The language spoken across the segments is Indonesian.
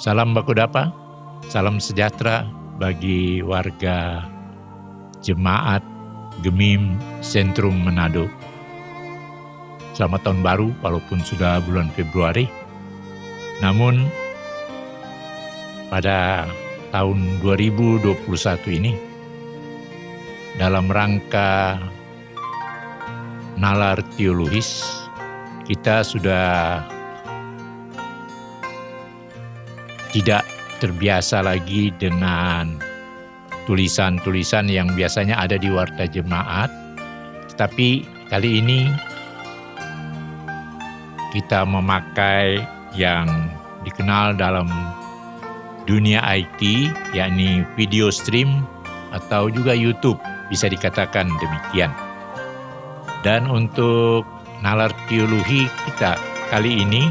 Salam baku dapa, salam sejahtera bagi warga Jemaat Gemim Sentrum Manado. Selamat tahun baru walaupun sudah bulan Februari. Namun pada tahun 2021 ini dalam rangka nalar teologis kita sudah tidak terbiasa lagi dengan tulisan-tulisan yang biasanya ada di Warta Jemaat. Tetapi kali ini kita memakai yang dikenal dalam dunia IT, yakni video stream atau juga YouTube, bisa dikatakan demikian. Dan untuk nalar teologi kita kali ini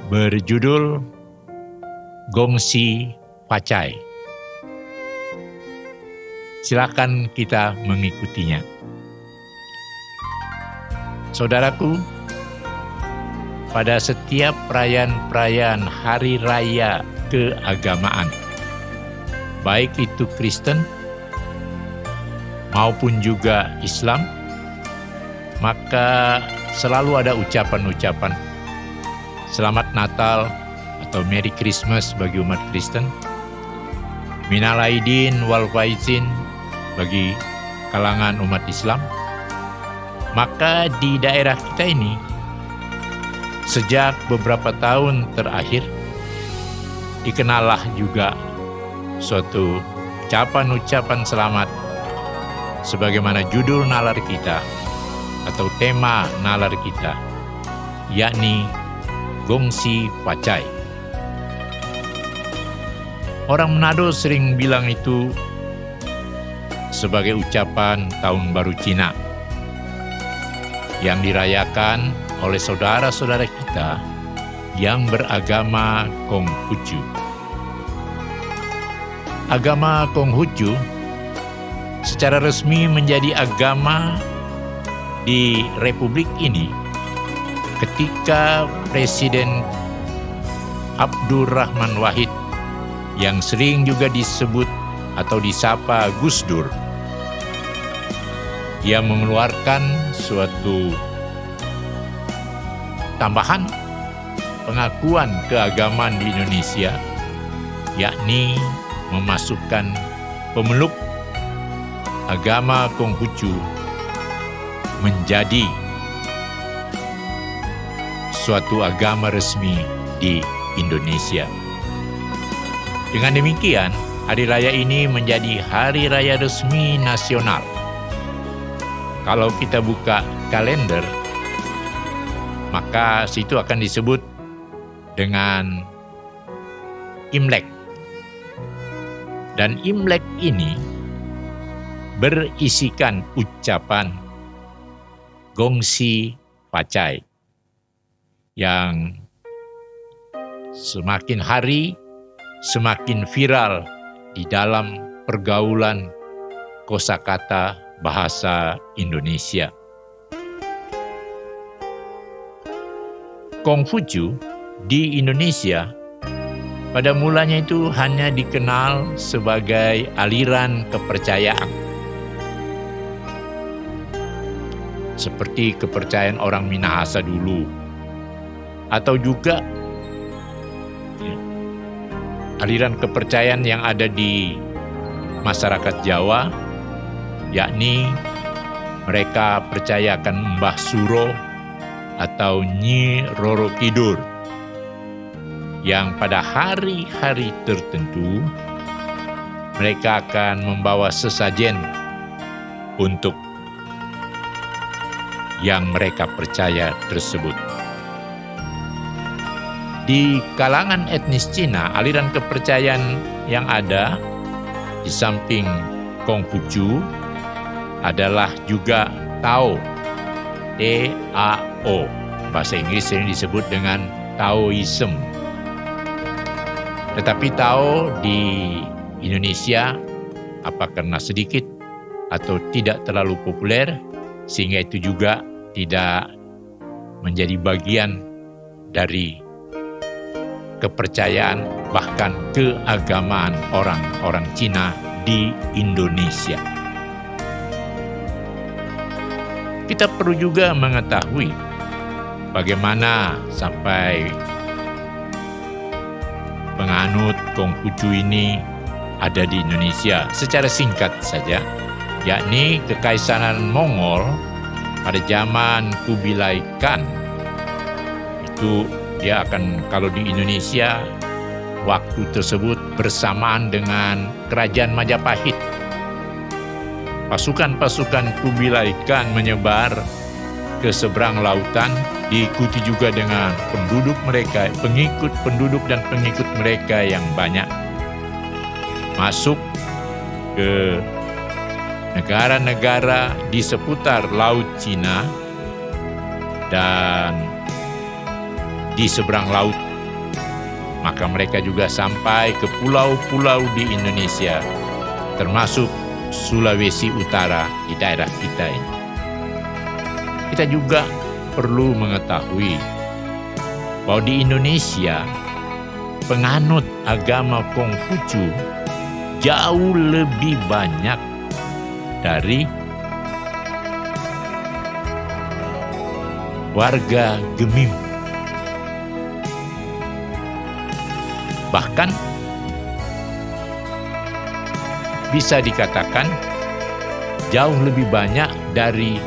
berjudul Gongsi Pacai. Silakan kita mengikutinya. Saudaraku, pada setiap perayaan-perayaan hari raya keagamaan, baik itu Kristen maupun juga Islam, maka selalu ada ucapan-ucapan Selamat Natal atau Merry Christmas bagi umat Kristen, Minal Aidin wal Faizin bagi kalangan umat Islam. Maka di daerah kita ini sejak beberapa tahun terakhir dikenallah juga suatu ucapan-ucapan selamat sebagaimana judul nalar kita atau tema nalar kita, yakni Gongsi Pacai. Orang Manado sering bilang itu sebagai ucapan Tahun Baru Cina yang dirayakan oleh saudara-saudara kita yang beragama Konghucu. Agama Konghucu secara resmi menjadi agama di Republik ini ketika Presiden Abdurrahman Wahid yang sering juga disebut atau disapa Gus Dur, ia mengeluarkan suatu tambahan pengakuan keagamaan di Indonesia, yakni memasukkan pemeluk agama Konghucu menjadi suatu agama resmi di Indonesia. Dengan demikian, hari raya ini menjadi hari raya resmi nasional. Kalau kita buka kalender, maka situ akan disebut dengan Imlek. Dan Imlek ini berisikan ucapan Gongsi Pacai yang semakin hari semakin viral di dalam pergaulan kosakata bahasa Indonesia. Konghucu di Indonesia pada mulanya itu hanya dikenal sebagai aliran kepercayaan, seperti kepercayaan orang Minahasa dulu, atau juga aliran kepercayaan yang ada di masyarakat Jawa, yakni mereka percaya akan Mbah Suro atau Nyi Roro Kidul, yang pada hari-hari tertentu mereka akan membawa sesajen untuk yang mereka percaya tersebut. Di kalangan etnis Cina, aliran kepercayaan yang ada di samping Konghucu adalah juga Tao, T-A-O. Bahasa Inggris sering disebut dengan Taoism. Tetapi Tao di Indonesia, apa karena sedikit atau tidak terlalu populer, sehingga itu juga tidak menjadi bagian dari kepercayaan, bahkan keagamaan orang-orang Cina di Indonesia. Kita perlu juga mengetahui bagaimana sampai penganut Konghucu ini ada di Indonesia. Secara singkat saja, yakni Kekaisaran Mongol pada zaman Kubilai Khan. Itu dia akan, kalau di Indonesia, waktu tersebut bersamaan dengan Kerajaan Majapahit. Pasukan-pasukan Kubilai Khan menyebar ke seberang lautan, diikuti juga dengan penduduk mereka, penduduk dan pengikut mereka yang banyak. Masuk ke negara-negara di seputar Laut Cina dan di seberang laut. Maka mereka juga sampai ke pulau-pulau di Indonesia, termasuk Sulawesi Utara di daerah kita ini. Kita juga perlu mengetahui bahwa di Indonesia penganut agama Konghucu jauh lebih banyak dari warga Gemim. Bahkan bisa dikatakan jauh lebih banyak dari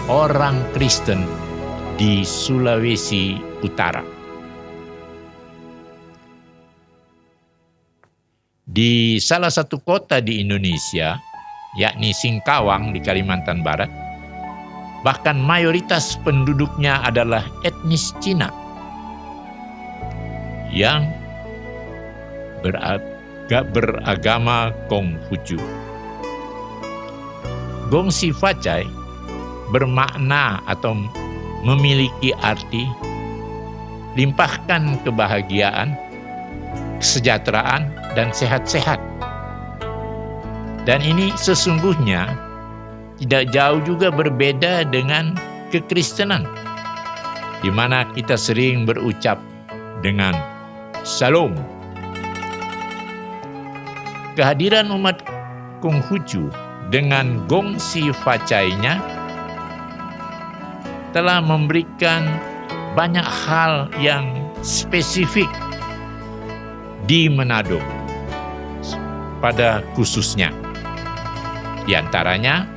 orang Kristen di Sulawesi Utara. Di salah satu kota di Indonesia, yakni Singkawang di Kalimantan Barat, bahkan mayoritas penduduknya adalah etnis Cina yang beragama Konghucu. Gongsi Fachai bermakna atau memiliki arti limpahkan kebahagiaan, kesejahteraan, dan sehat-sehat. Dan ini sesungguhnya tidak jauh juga berbeda dengan kekristenan, di mana kita sering berucap dengan Shalom. Kehadiran umat Konghucu dengan Gongsi Fachai-nya telah memberikan banyak hal yang spesifik di Manado pada khususnya. Di antaranya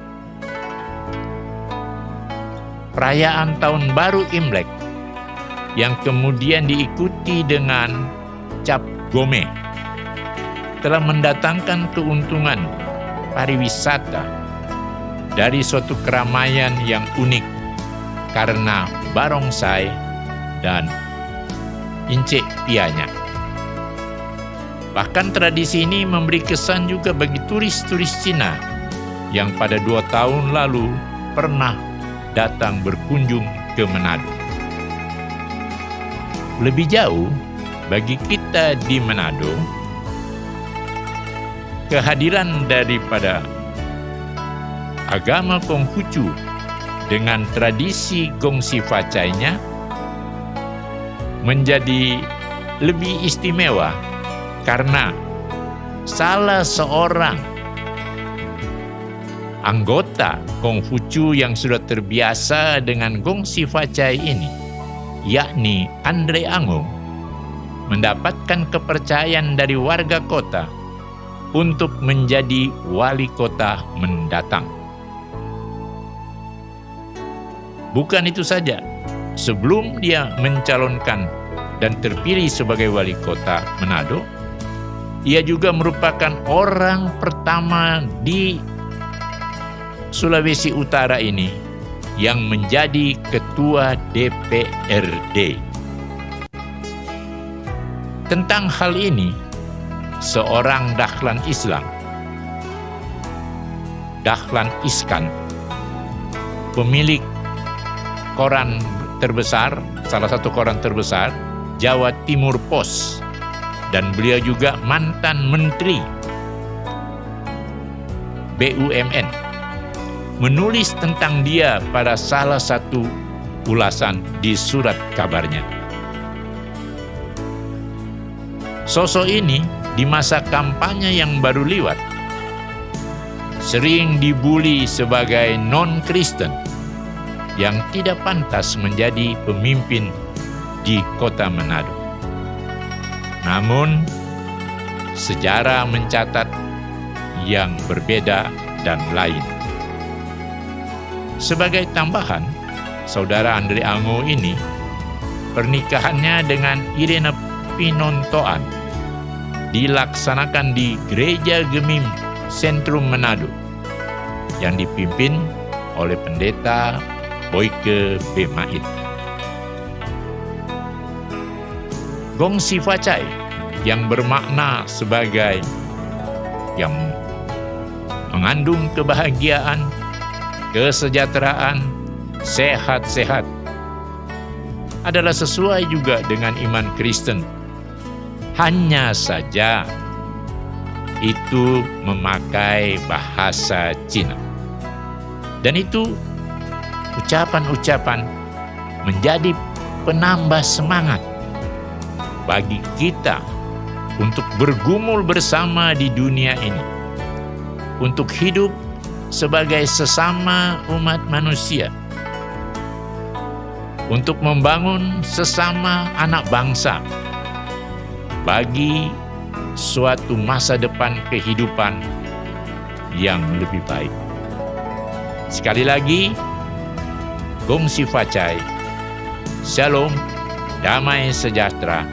perayaan Tahun Baru Imlek yang kemudian diikuti dengan Cap Gome telah mendatangkan keuntungan pariwisata dari suatu keramaian yang unik karena barongsai dan incek pianya. Bahkan tradisi ini memberi kesan juga bagi turis-turis Cina yang pada 2 tahun lalu pernah datang berkunjung ke Manado. Lebih jauh, bagi kita di Manado, kehadiran daripada agama Konghucu dengan tradisi Gongsi Fachai-nya menjadi lebih istimewa karena salah seorang anggota Konghucu yang sudah terbiasa dengan Gongsi Fachai ini, yakni Andre Angung, mendapatkan kepercayaan dari warga kota untuk menjadi wali kota mendatang. Bukan itu saja, sebelum dia mencalonkan dan terpilih sebagai wali kota Manado, ia juga merupakan orang pertama di Sulawesi Utara ini yang menjadi ketua DPRD. Tentang hal ini, seorang dahlan Islam, Dahlan Iskan, pemilik koran terbesar, salah satu koran terbesar, Jawa Timur Pos, dan beliau juga mantan Menteri BUMN, menulis tentang dia pada salah satu ulasan di surat kabarnya. Sosok ini di masa kampanye yang baru liwat sering dibuli sebagai non-Kristen yang tidak pantas menjadi pemimpin di kota Manado. Namun, sejarah mencatat yang berbeda dan lain. Sebagai tambahan, saudara Andre Ango ini, pernikahannya dengan Irene Pinontoan dilaksanakan di Gereja Gemim Sentrum Manado yang dipimpin oleh pendeta Boyke B. Mait. Gong Sifacai yang bermakna sebagai yang mengandung kebahagiaan, kesejahteraan, sehat-sehat adalah sesuai juga dengan iman Kristen. Hanya saja itu memakai bahasa Cina. Dan itu ucapan-ucapan menjadi penambah semangat bagi kita untuk bergumul bersama di dunia ini, untuk hidup sebagai sesama umat manusia, untuk membangun sesama anak bangsa bagi suatu masa depan kehidupan yang lebih baik. Sekali lagi, Gong Sifacai, Shalom, damai sejahtera,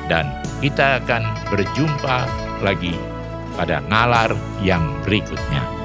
dan kita akan berjumpa lagi pada nalar yang berikutnya.